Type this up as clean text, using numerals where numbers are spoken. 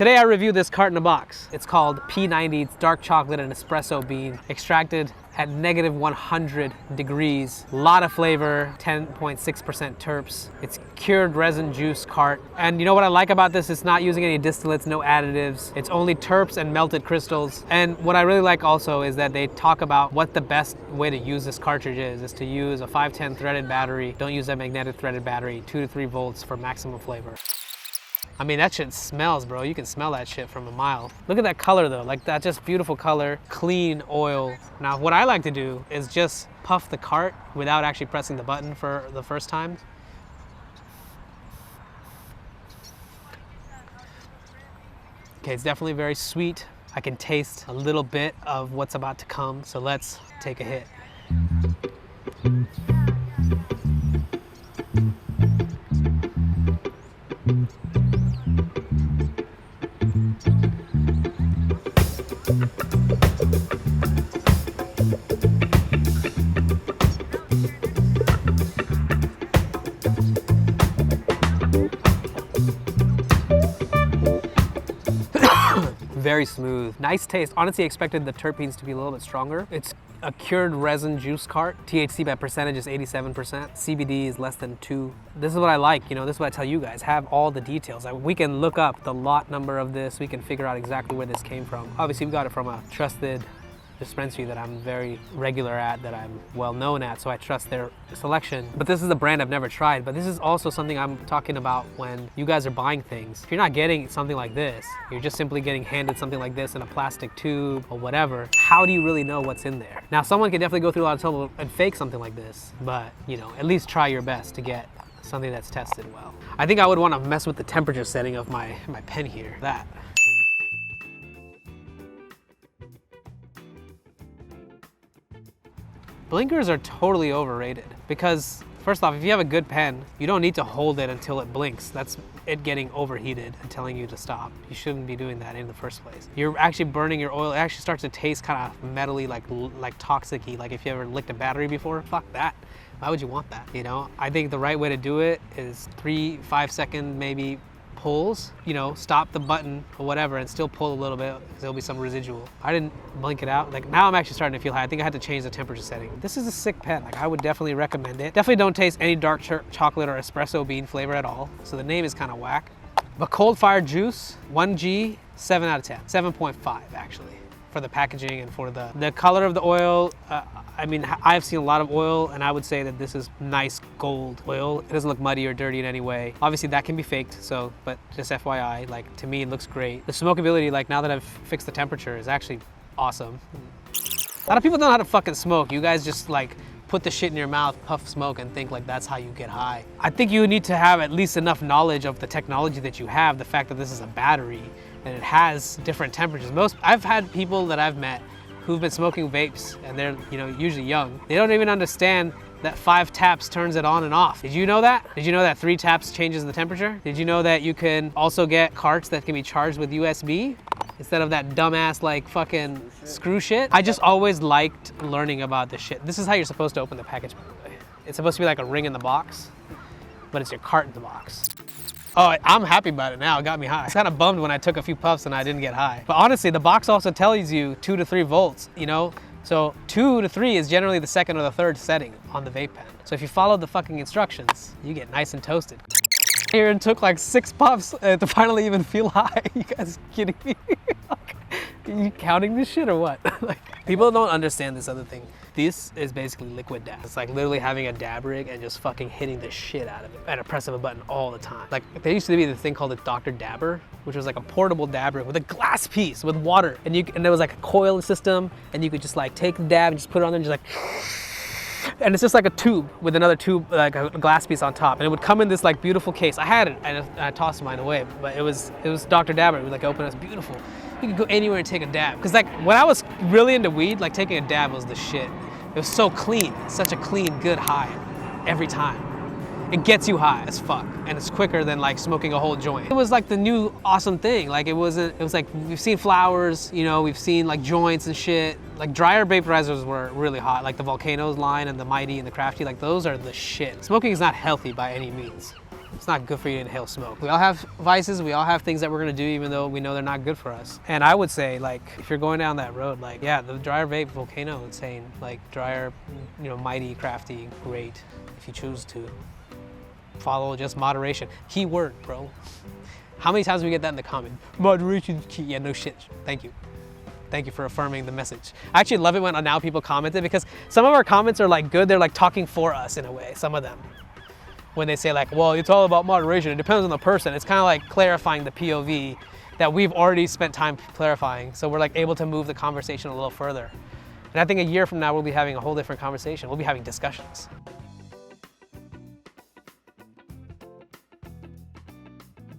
Today I review this cart in a box. It's called P90. It's dark chocolate and espresso bean, extracted at negative 100 degrees. A lot of flavor, 10.6% terps. It's cured resin juice cart. And you know what I like about this? It's not using any distillates, no additives. It's only terps and melted crystals. And what I really like also is that they talk about what the best way to use this cartridge is to use a 510 threaded battery. Don't use a magnetic threaded battery, 2 to 3 volts for maximum flavor. I mean, that shit smells, bro. You can smell that shit from a mile. Look at that color though, like that just beautiful color, clean oil. Now, what I like to do is just puff the cart without actually pressing the button for the first time. Okay, it's definitely very sweet. I can taste a little bit of what's about to come, so let's take a hit. Very smooth, nice taste. Honestly, I expected the terpenes to be a little bit stronger. It's a cured resin juice cart. THC by percentage is 87%. CBD is less than 2. This is what I like, you know, this is what I tell you guys. Have all the details. We can look up the lot number of this. We can figure out exactly where this came from. Obviously, we got it from a trusted dispensary that I'm very regular at, that I'm well known at, so I trust their selection. But this is a brand I've never tried, but this is also something I'm talking about when you guys are buying things. If you're not getting something like this, you're just simply getting handed something like this in a plastic tube or whatever, how do you really know what's in there? Now, someone can definitely go through a lot of trouble and fake something like this, but you know, at least try your best to get something that's tested well. I think I would want to mess with the temperature setting of my pen here. That. Blinkers are totally overrated because, first off, if you have a good pen, you don't need to hold it until it blinks. That's it getting overheated and telling you to stop. You shouldn't be doing that in the first place. You're actually burning your oil. It actually starts to taste kind of metally, like toxic-y. Like if you ever licked a battery before, fuck that. Why would you want that? You know, I think the right way to do it is 3-5 second maybe pulls, you know, stop the button or whatever and still pull a little bit because there'll be some residual. I didn't blink it out. Like now I'm actually starting to feel high. I think I had to change the temperature setting. This is a sick pen. Like I would definitely recommend it. Definitely don't taste any dark chocolate or espresso bean flavor at all. So the name is kind of whack. But Cold Fire Juice, 1G, 7 out of 10. 7.5 actually for the packaging and for the color of the oil. I mean, I've seen a lot of oil and I would say that this is nice gold oil. It doesn't look muddy or dirty in any way. Obviously that can be faked, so, but just FYI, like to me it looks great. The smokability, like now that I've fixed the temperature, is actually awesome. A lot of people don't know how to fucking smoke. You guys just like put the shit in your mouth, puff smoke, and think like that's how you get high. I think you need to have at least enough knowledge of the technology that you have, the fact that this is a battery and it has different temperatures. I've had people that I've met who've been smoking vapes and they're, you know, usually young. They don't even understand that 5 taps turns it on and off. Did you know that? Did you know that 3 taps changes the temperature? Did you know that you can also get carts that can be charged with USB instead of that dumbass like fucking screw shit? I just always liked learning about this shit. This is how you're supposed to open the package, by the way. It's supposed to be like a ring in the box, but it's your cart in the box. Oh, I'm happy about it now. It got me high. I was kind of bummed when I took a few puffs and I didn't get high. But honestly, the box also tells you 2 to 3 volts, you know? So 2 to 3 is generally the second or the third setting on the vape pen. So if you follow the fucking instructions, you get nice and toasted. Here and took like 6 puffs to finally even feel high. You guys kidding me? Are you counting this shit or what? Like, people don't understand this other thing. This is basically liquid dab. It's like literally having a dab rig and just fucking hitting the shit out of it at a press of a button all the time. Like there used to be this thing called the Dr. Dabber, which was like a portable dab rig with a glass piece with water. And there was like a coil system and you could just like take the dab and just put it on there and just like, and it's just like a tube with another tube, like a glass piece on top. And it would come in this like beautiful case. I had it and I tossed mine away, but it was Dr. Dabber. It was like open, it was beautiful. You could go anywhere and take a dab. Cause like when I was really into weed, like taking a dab was the shit. It was so clean, such a clean, good high every time. It gets you high as fuck, and it's quicker than like smoking a whole joint. It was like the new awesome thing. Like it was like, we've seen flowers, you know, we've seen like joints and shit. Like dryer vaporizers were really hot, like the Volcanoes line and the Mighty and the Crafty, like those are the shit. Smoking is not healthy by any means. It's not good for you to inhale smoke. We all have vices. We all have things that we're gonna do even though we know they're not good for us. And I would say, like, if you're going down that road, like, yeah, the Dryer Vape Volcano, insane. Like, Dryer, you know, mighty, crafty, great. If you choose to follow just moderation. Key word, bro. How many times do we get that in the comment? Moderation key. Yeah, no shit. Thank you. Thank you for affirming the message. I actually love it when now people commented, because some of our comments are like good. They're like talking for us in a way, some of them. When they say like, well, it's all about moderation. It depends on the person. It's kind of like clarifying the POV that we've already spent time clarifying. So we're like able to move the conversation a little further. And I think a year from now, we'll be having a whole different conversation. We'll be having discussions.